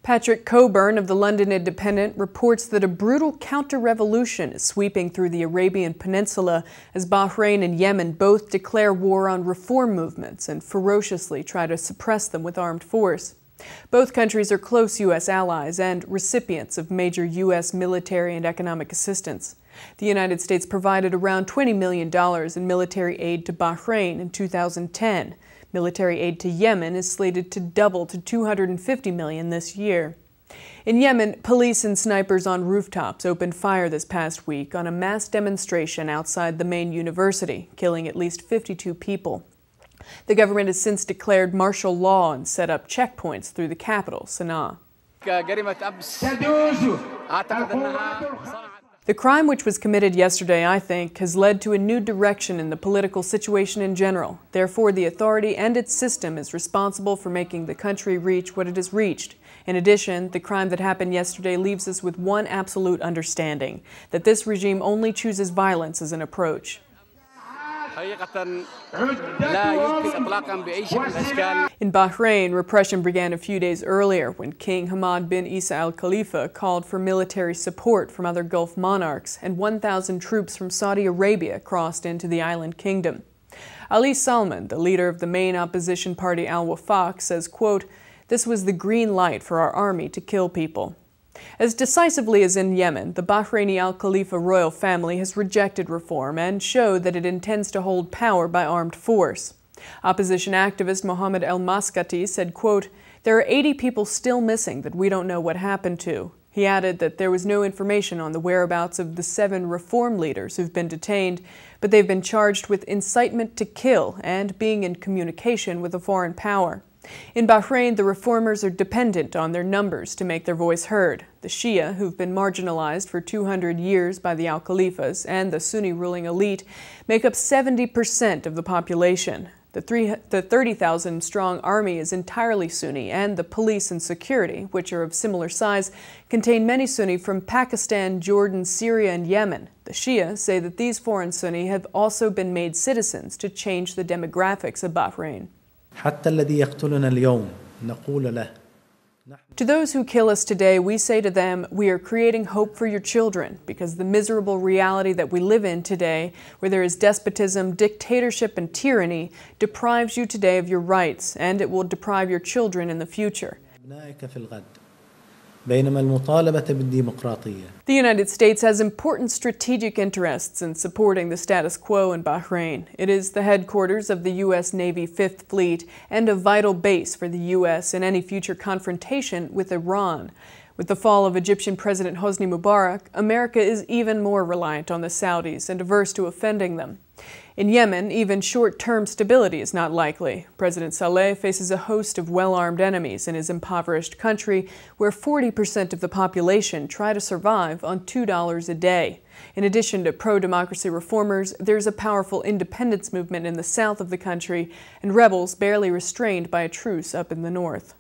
Patrick Coburn of the London Independent reports that a brutal counter-revolution is sweeping through the Arabian Peninsula as Bahrain and Yemen both declare war on reform movements and ferociously try to suppress them with armed force. Both countries are close U.S. allies and recipients of major U.S. military and economic assistance. The United States provided around $20 million in military aid to Bahrain in 2010. Military aid to Yemen is slated to double to $250 million this year. In Yemen, police and snipers on rooftops opened fire this past week on a mass demonstration outside the main university, killing at least 52 people. The government has since declared martial law and set up checkpoints through the capital, Sana'a. The crime, which was committed yesterday, I think, has led to a new direction in the political situation in general. Therefore, the authority and its system is responsible for making the country reach what it has reached. In addition, the crime that happened yesterday leaves us with one absolute understanding, that this regime only chooses violence as an approach. In Bahrain, repression began a few days earlier when King Hamad bin Isa al-Khalifa called for military support from other Gulf monarchs, and 1,000 troops from Saudi Arabia crossed into the island kingdom. Ali Salman, the leader of the main opposition party al-Wefaq, says, quote, "This was the green light for our army to kill people." As decisively as in Yemen, the Bahraini al-Khalifa royal family has rejected reform and showed that it intends to hold power by armed force. Opposition activist Mohammed al-Maskati said, quote, "There are 80 people still missing that we don't know what happened to." He added that there was no information on the whereabouts of the 7 reform leaders who've been detained, but they've been charged with incitement to kill and being in communication with a foreign power. In Bahrain, the reformers are dependent on their numbers to make their voice heard. The Shia, who've been marginalized for 200 years by the al-Khalifas, and the Sunni ruling elite, make up 70% of the population. The 30,000-strong army is entirely Sunni, and the police and security, which are of similar size, contain many Sunni from Pakistan, Jordan, Syria, and Yemen. The Shia say that these foreign Sunni have also been made citizens to change the demographics of Bahrain. To those who kill us today, we say to them, we are creating hope for your children, because the miserable reality that we live in today, where there is despotism, dictatorship, and tyranny, deprives you today of your rights, and it will deprive your children in the future. The United States has important strategic interests in supporting the status quo in Bahrain. It is the headquarters of the U.S. Navy 5th Fleet and a vital base for the U.S. in any future confrontation with Iran. With the fall of Egyptian President Hosni Mubarak, America is even more reliant on the Saudis and averse to offending them. In Yemen, even short-term stability is not likely. President Saleh faces a host of well-armed enemies in his impoverished country, where 40% of the population try to survive on $2 a day. In addition to pro-democracy reformers, there's a powerful independence movement in the south of the country, and rebels barely restrained by a truce up in the north.